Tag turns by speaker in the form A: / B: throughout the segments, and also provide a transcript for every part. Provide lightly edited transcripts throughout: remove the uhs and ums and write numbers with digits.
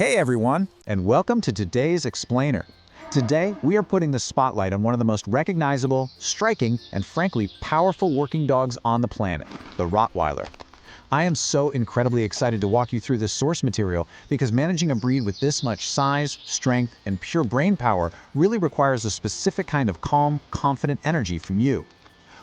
A: Hey everyone, and welcome to today's Explainer. Today, we are putting the spotlight on one of the most recognizable, striking, and frankly powerful working dogs on the planet, the Rottweiler. I am so incredibly excited to walk you through this source material because managing a breed with this much size, strength, and pure brain power really requires a specific kind of calm, confident energy from you.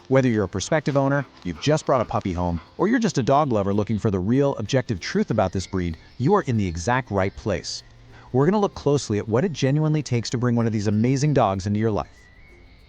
A: Whether you're a prospective owner, you've just brought a puppy home, or you're just a dog lover looking for the real, objective truth about this breed, you are in the exact right place. We're going to look closely at what it genuinely takes to bring one of these amazing dogs into your life.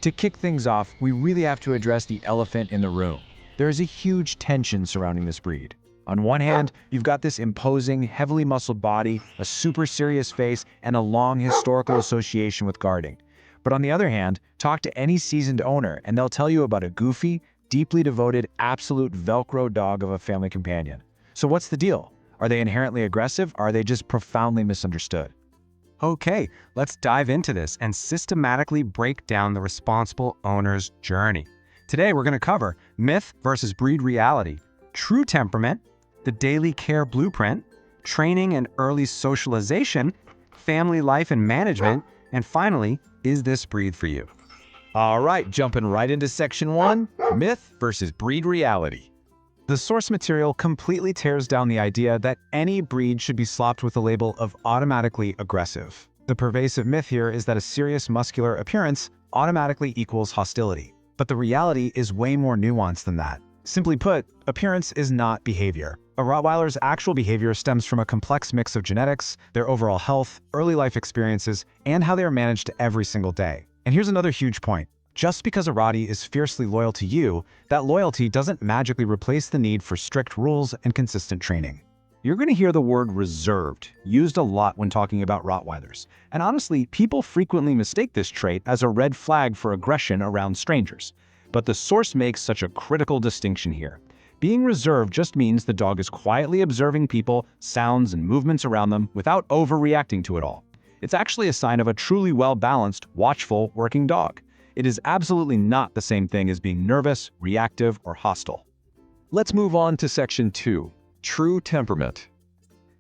A: To kick things off, we really have to address the elephant in the room. There is a huge tension surrounding this breed. On one hand, you've got this imposing, heavily muscled body, a super serious face, and a long historical association with guarding. But on the other hand, talk to any seasoned owner and they'll tell you about a goofy, deeply devoted, absolute Velcro dog of a family companion. So what's the deal? Are they inherently aggressive, or are they just profoundly misunderstood?
B: Okay, let's dive into this and systematically break down the responsible owner's journey. Today we're going to cover myth versus breed reality, true temperament, the daily care blueprint, training and early socialization, family life and management, and finally, is this breed for you?
A: All right, jumping right into section 1, myth versus breed reality. The source material completely tears down the idea that any breed should be slapped with the label of automatically aggressive. The pervasive myth here is that a serious muscular appearance automatically equals hostility. But the reality is way more nuanced than that. Simply put, appearance is not behavior. A Rottweiler's actual behavior stems from a complex mix of genetics, their overall health, early life experiences, and how they are managed every single day. And here's another huge point. Just because a Rottie is fiercely loyal to you, that loyalty doesn't magically replace the need for strict rules and consistent training. You're going to hear the word reserved used a lot when talking about Rottweilers. And honestly, people frequently mistake this trait as a red flag for aggression around strangers. But the source makes such a critical distinction here. Being reserved just means the dog is quietly observing people, sounds, and movements around them without overreacting to it all. It's actually a sign of a truly well-balanced, watchful, working dog. It is absolutely not the same thing as being nervous, reactive, or hostile.
C: Let's move on to section 2, true temperament.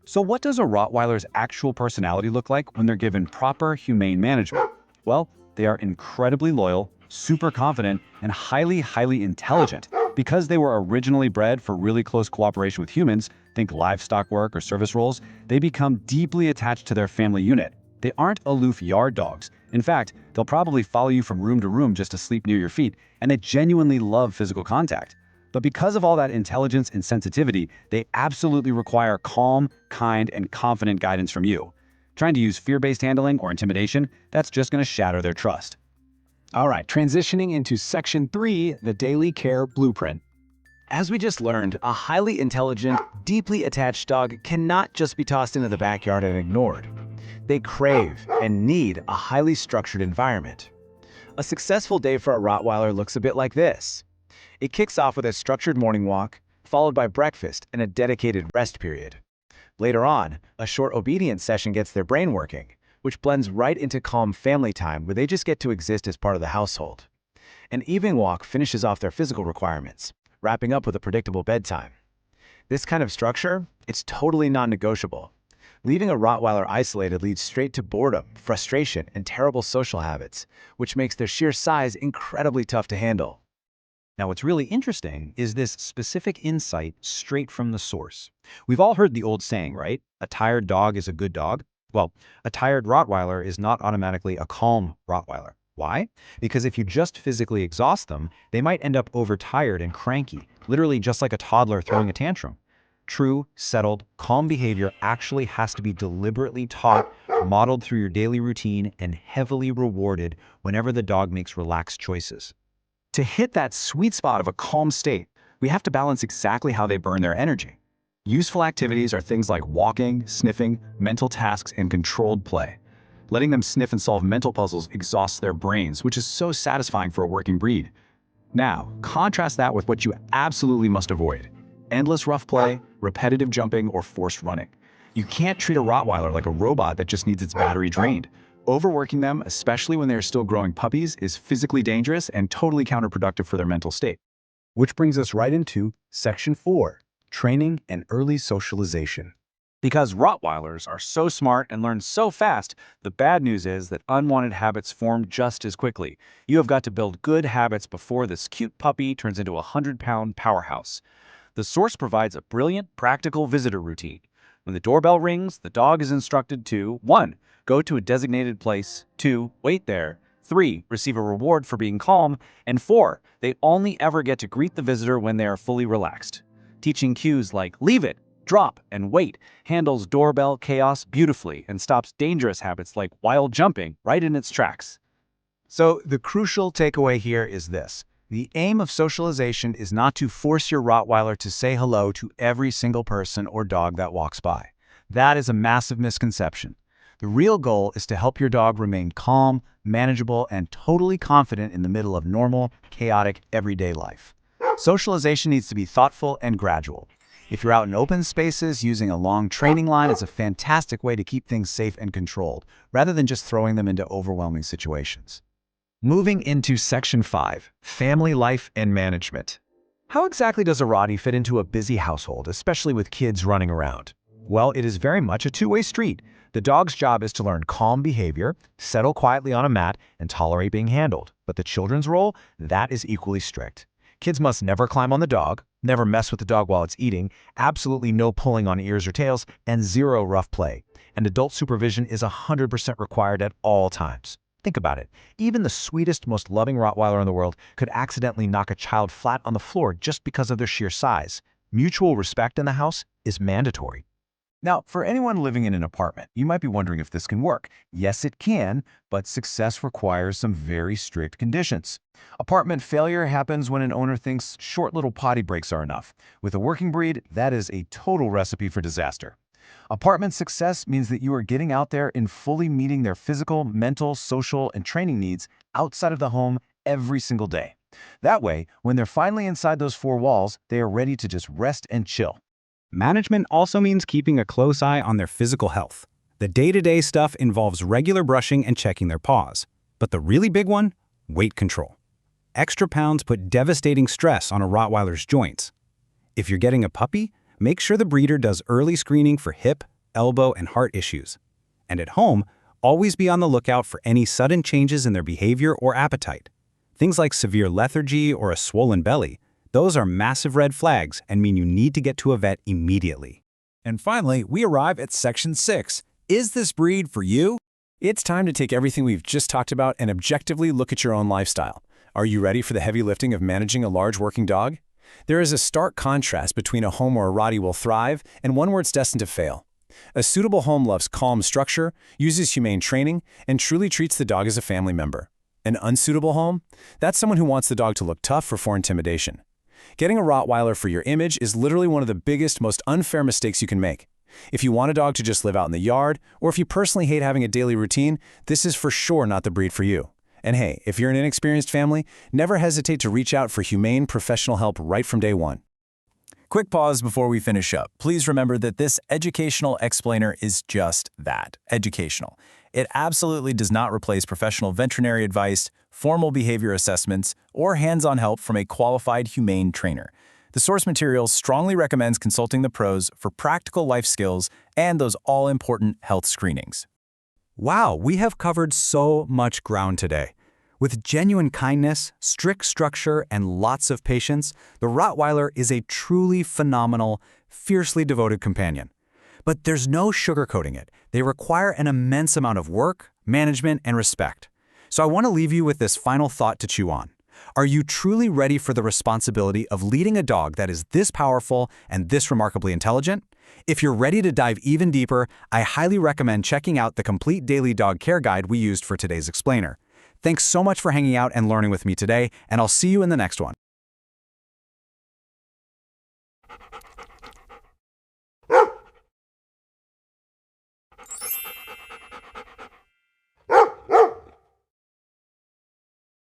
A: So what does a Rottweiler's actual personality look like when they're given proper, humane management? Well, they are incredibly loyal, super confident, and highly intelligent. Because they were originally bred for really close cooperation with humans, think livestock work or service roles, they become deeply attached to their family unit. They aren't aloof yard dogs. In fact, they'll probably follow you from room to room just to sleep near your feet, and they genuinely love physical contact. But because of all that intelligence and sensitivity, they absolutely require calm, kind, and confident guidance from you. Trying to use fear-based handling or intimidation, that's just going to shatter their trust. All right, transitioning into section 3, the daily care blueprint. As we just learned, a highly intelligent, deeply attached dog cannot just be tossed into the backyard and ignored. They crave and need a highly structured environment. A successful day for a Rottweiler looks a bit like this. It kicks off with a structured morning walk, followed by breakfast and a dedicated rest period. Later on, a short obedience session gets their brain working, which blends right into calm family time where they just get to exist as part of the household. An evening walk finishes off their physical requirements, wrapping up with a predictable bedtime. This kind of structure, it's totally non-negotiable. Leaving a Rottweiler isolated leads straight to boredom, frustration, and terrible social habits, which makes their sheer size incredibly tough to handle. Now, what's really interesting is this specific insight straight from the source. We've all heard the old saying, right? A tired dog is a good dog. Well, a tired Rottweiler is not automatically a calm Rottweiler. Why? Because if you just physically exhaust them, they might end up overtired and cranky, literally just like a toddler throwing a tantrum. True, settled, calm behavior actually has to be deliberately taught, modeled through your daily routine, and heavily rewarded whenever the dog makes relaxed choices. To hit that sweet spot of a calm state, we have to balance exactly how they burn their energy. Useful activities are things like walking, sniffing, mental tasks, and controlled play. Letting them sniff and solve mental puzzles exhausts their brains, which is so satisfying for a working breed. Now, contrast that with what you absolutely must avoid: endless rough play, repetitive jumping, or forced running. You can't treat a Rottweiler like a robot that just needs its battery drained. Overworking them, especially when they're still growing puppies, is physically dangerous and totally counterproductive for their mental state. Which brings us right into section 4. Training and early socialization. Because Rottweilers are so smart and learn so fast, the bad news is that unwanted habits form just as quickly. You have got to build good habits before this cute puppy turns into a 100-pound powerhouse. The source provides a brilliant, practical visitor routine. When the doorbell rings, the dog is instructed to 1. Go to a designated place, 2. Wait there, 3. Receive a reward for being calm, and 4. They only ever get to greet the visitor when they are fully relaxed. Teaching cues like leave it, drop, and wait handles doorbell chaos beautifully and stops dangerous habits like wild jumping right in its tracks.
B: So the crucial takeaway here is this. The aim of socialization is not to force your Rottweiler to say hello to every single person or dog that walks by. That is a massive misconception. The real goal is to help your dog remain calm, manageable, and totally confident in the middle of normal, chaotic, everyday life. Socialization needs to be thoughtful and gradual. If you're out in open spaces, using a long training line is a fantastic way to keep things safe and controlled, rather than just throwing them into overwhelming situations.
C: Moving into Section 5, family life and management. How exactly does a Rottie fit into a busy household, especially with kids running around? Well, it is very much a two-way street. The dog's job is to learn calm behavior, settle quietly on a mat, and tolerate being handled. But the children's role, that is equally strict. Kids must never climb on the dog, never mess with the dog while it's eating, absolutely no pulling on ears or tails, and zero rough play. And adult supervision is 100% required at all times. Think about it. Even the sweetest, most loving Rottweiler in the world could accidentally knock a child flat on the floor just because of their sheer size. Mutual respect in the house is mandatory.
A: Now, for anyone living in an apartment, you might be wondering if this can work. Yes, it can, but success requires some very strict conditions. Apartment failure happens when an owner thinks short little potty breaks are enough. With a working breed, that is a total recipe for disaster. Apartment success means that you are getting out there and fully meeting their physical, mental, social, and training needs outside of the home every single day. That way, when they're finally inside those four walls, they are ready to just rest and chill.
D: Management also means keeping a close eye on their physical health. The day-to-day stuff involves regular brushing and checking their paws. But the really big one? Weight control. Extra pounds put devastating stress on a Rottweiler's joints. If you're getting a puppy, make sure the breeder does early screening for hip, elbow, and heart issues. And at home, always be on the lookout for any sudden changes in their behavior or appetite. Things like severe lethargy or a swollen belly, those are massive red flags and mean you need to get to a vet immediately.
E: And finally, we arrive at Section 6. Is this breed for you? It's time to take everything we've just talked about and objectively look at your own lifestyle. Are you ready for the heavy lifting of managing a large working dog? There is a stark contrast between a home where a Rottie will thrive and one where it's destined to fail. A suitable home loves calm structure, uses humane training, and truly treats the dog as a family member. An unsuitable home? That's someone who wants the dog to look tough or for intimidation. Getting a Rottweiler for your image is literally one of the biggest, most unfair mistakes you can make. If you want a dog to just live out in the yard, or if you personally hate having a daily routine, this is for sure not the breed for you. And hey, if you're an inexperienced family, never hesitate to reach out for humane professional help right from day one. Quick pause before we finish up. Please remember that this educational explainer is just that, educational. It absolutely does not replace professional veterinary advice, formal behavior assessments, or hands-on help from a qualified humane trainer. The source material strongly recommends consulting the pros for practical life skills and those all-important health screenings.
D: Wow, we have covered so much ground today. With genuine kindness, strict structure, and lots of patience, the Rottweiler is a truly phenomenal, fiercely devoted companion. But there's no sugarcoating it. They require an immense amount of work, management, and respect. So I want to leave you with this final thought to chew on. Are you truly ready for the responsibility of leading a dog that is this powerful and this remarkably intelligent? If you're ready to dive even deeper, I highly recommend checking out the complete daily dog care guide we used for today's explainer. Thanks so much for hanging out and learning with me today, and I'll see you in the next one.